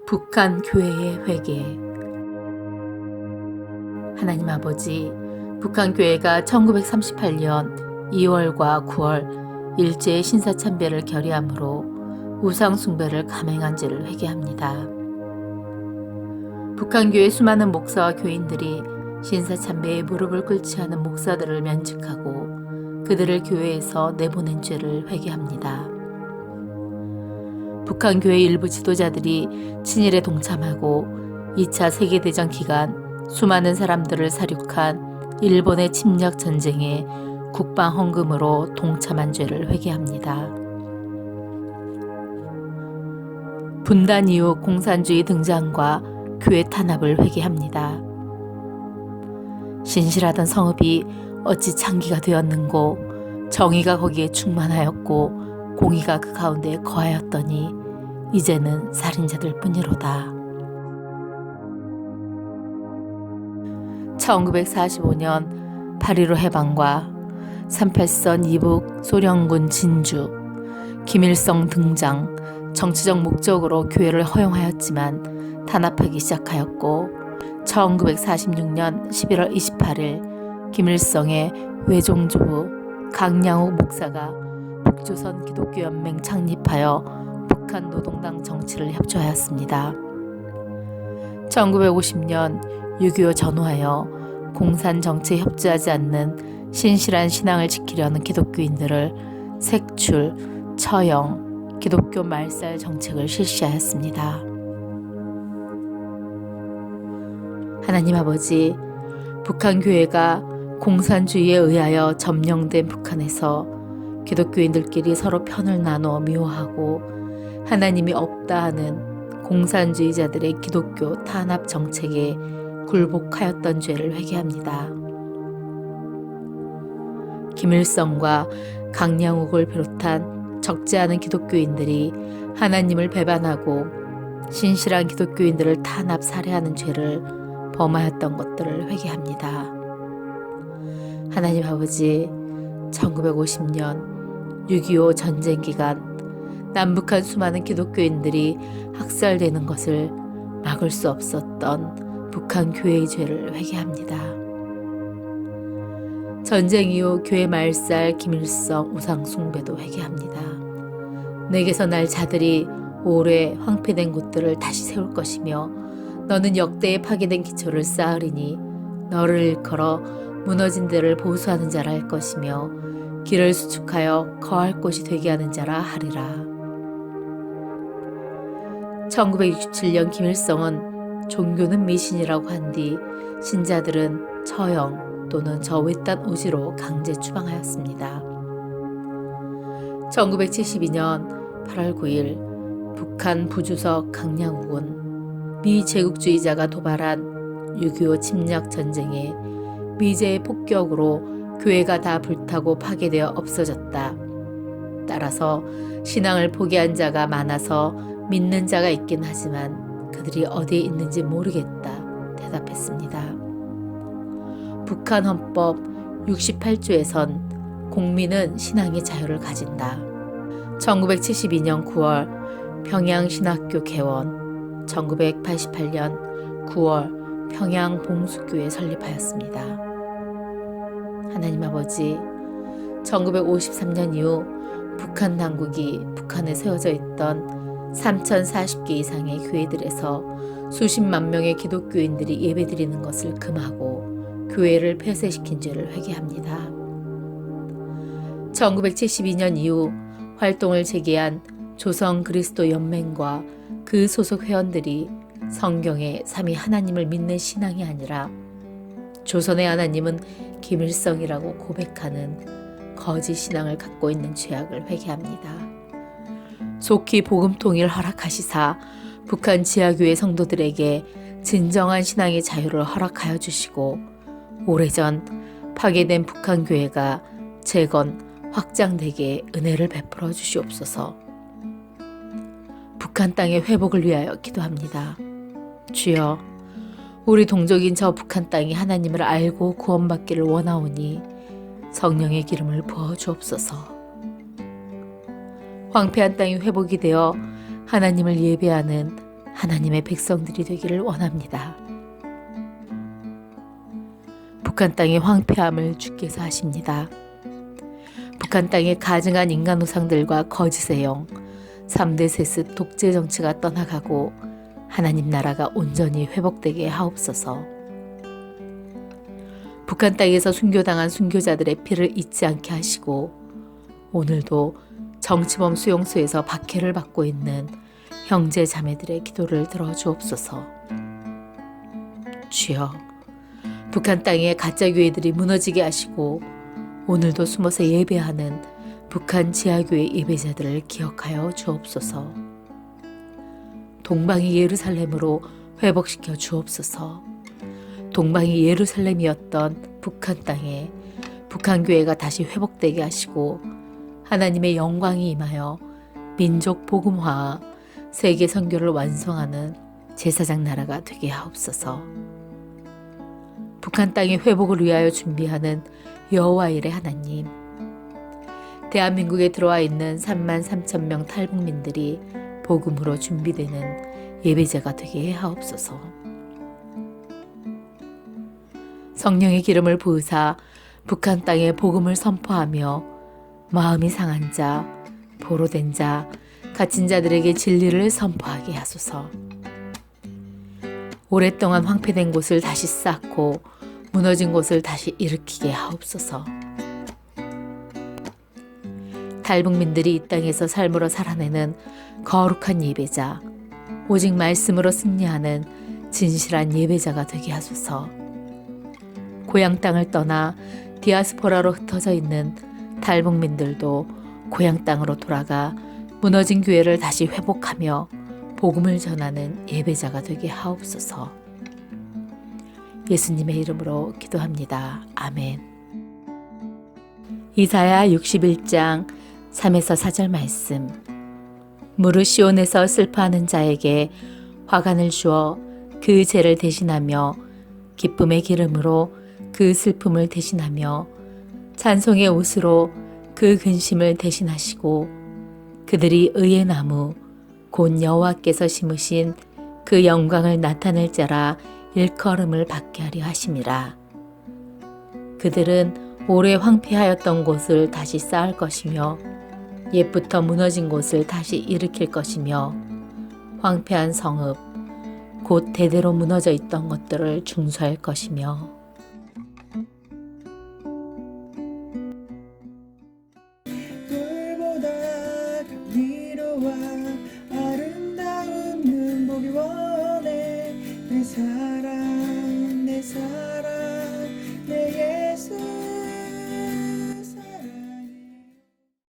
북한 교회의 회개. 하나님 아버지, 북한 교회가 1938년 2월과 9월 일제의 신사참배를 결의함으로 우상 숭배를 감행한 죄를 회개합니다. 북한 교회 수많은 목사와 교인들이 신사참배에 무릎을 꿇지 않은 목사들을 면직하고 그들을 교회에서 내보낸 죄를 회개합니다. 북한 교회 일부 지도자들이 친일에 동참하고 2차 세계대전 기간 수많은 사람들을 살육한 일본의 침략 전쟁에 국방 헌금으로 동참한 죄를 회개합니다. 분단 이후 공산주의 등장과 교회 탄압을 회개합니다. 신실하던 성읍이 어찌 창기가 되었는고 정의가 거기에 충만하였고 공의가 그 가운데 거하였더니 이제는 살인자들 뿐이로다. 1945년 8.15 해방과 38선 이북 소련군 진주, 김일성 등장, 정치적 목적으로 교회를 허용하였지만 탄압하기 시작하였고 1946년 11월 28일 김일성의 외종조부 강양욱 목사가 북조선 기독교연맹 창립하여 북한 노동당 정치를 협조하였습니다. 1950년 6.25 전후하여 공산 정치에 협조하지 않는 신실한 신앙을 지키려는 기독교인들을 색출, 처형, 기독교 말살 정책을 실시하였습니다. 하나님 아버지, 북한 교회가 공산주의에 의하여 점령된 북한에서 기독교인들끼리 서로 편을 나누어 미워하고 하나님이 없다 하는 공산주의자들의 기독교 탄압 정책에 굴복하였던 죄를 회개합니다. 김일성과 강양욱을 비롯한 적지 않은 기독교인들이 하나님을 배반하고 신실한 기독교인들을 탄압 살해하는 죄를 범하였던 것들을 회개합니다. 하나님 아버지, 1950년 6.25 전쟁 기간 남북한 수많은 기독교인들이 학살되는 것을 막을 수 없었던 북한 교회의 죄를 회개합니다. 전쟁 이후 교회 말살, 김일성, 우상 숭배도 회개합니다. 내게서 날 자들이 오래 황폐된 곳들을 다시 세울 것이며 너는 역대에 파괴된 기초를 쌓으리니 너를 일컬어 무너진 데를 보수하는 자라 할 것이며 길을 수축하여 거할 곳이 되게 하는 자라 하리라. 1967년 김일성은 종교는 미신이라고 한 뒤 신자들은 처형 또는 저 외딴 오지로 강제 추방하였습니다. 1972년 8월 9일 북한 부주석 강양욱은 미제국주의자가 도발한 6.25 침략 전쟁에 미제의 폭격으로 교회가 다 불타고 파괴되어 없어졌다. 따라서 신앙을 포기한 자가 많아서 믿는 자가 있긴 하지만 그들이 어디에 있는지 모르겠다 대답했습니다. 북한 헌법 68조에선 국민은 신앙의 자유를 가진다. 1972년 9월 평양신학교 개원, 1988년 9월 평양 봉수교회 설립하였습니다. 하나님 아버지, 1953년 이후 북한 당국이 북한에 세워져 있던 3,040개 이상의 교회들에서 수십만 명의 기독교인들이 예배드리는 것을 금하고 교회를 폐쇄시킨 죄를 회개합니다. 1972년 이후 활동을 재개한 조선 그리스도 연맹과 그 소속 회원들이 성경의 삼위 하나님을 믿는 신앙이 아니라 조선의 하나님은 김일성이라고 고백하는 거짓 신앙을 갖고 있는 죄악을 회개합니다. 속히 복음 통일 허락하시사 북한 지하교회 성도들에게 진정한 신앙의 자유를 허락하여 주시고 오래전 파괴된 북한 교회가 재건, 확장되게 은혜를 베풀어 주시옵소서. 북한 땅의 회복을 위하여 기도합니다. 주여, 우리 동족인 저 북한 땅이 하나님을 알고 구원받기를 원하오니 성령의 기름을 부어 주옵소서. 황폐한 땅이 회복이 되어 하나님을 예배하는 하나님의 백성들이 되기를 원합니다. 북한 땅의 황폐함을 주께서 하십니다. 북한 땅의 가증한 인간 우상들과 거짓의 영, 3대 세습 독재 정치가 떠나가고 하나님 나라가 온전히 회복되게 하옵소서. 북한 땅에서 순교당한 순교자들의 피를 잊지 않게 하시고 오늘도 정치범 수용소에서 박해를 받고 있는 형제 자매들의 기도를 들어주옵소서. 주여, 북한 땅의 가짜 교회들이 무너지게 하시고 오늘도 숨어서 예배하는 북한 지하교회 예배자들을 기억하여 주옵소서. 동방이 예루살렘으로 회복시켜 주옵소서. 동방이 예루살렘이었던 북한 땅에 북한 교회가 다시 회복되게 하시고 하나님의 영광이 임하여 민족 복음화와 세계 선교를 완성하는 제사장 나라가 되게 하옵소서. 북한 땅의 회복을 위하여 준비하는 여호와 일의 하나님, 대한민국에 들어와 있는 33,000명 탈북민들이 복음으로 준비되는 예배자가 되게 하옵소서. 성령의 기름을 부으사 북한 땅에 복음을 선포하며 마음이 상한 자, 보로된 자, 갇힌 자들에게 진리를 선포하게 하소서. 오랫동안 황폐된 곳을 다시 쌓고 무너진 곳을 다시 일으키게 하옵소서. 탈북민들이 이 땅에서 삶으로 살아내는 거룩한 예배자, 오직 말씀으로 승리하는 진실한 예배자가 되게 하소서. 고향 땅을 떠나 디아스포라로 흩어져 있는 탈북민들도 고향 땅으로 돌아가 무너진 교회를 다시 회복하며 복음을 전하는 예배자가 되게 하옵소서. 예수님의 이름으로 기도합니다. 아멘. 이사야 61장 3에서 4절 말씀. 무릇 시온에서 슬퍼하는 자에게 화관을 주어 그 죄를 대신하며 기쁨의 기름으로 그 슬픔을 대신하며 찬송의 옷으로 그 근심을 대신하시고 그들이 의의 나무 곧 여호와께서 심으신 그 영광을 나타낼 자라 일컬음을 받게 하려 하심이라. 그들은 오래 황폐하였던 곳을 다시 쌓을 것이며 옛부터 무너진 곳을 다시 일으킬 것이며 황폐한 성읍 곧 대대로 무너져 있던 것들을 중수할 것이며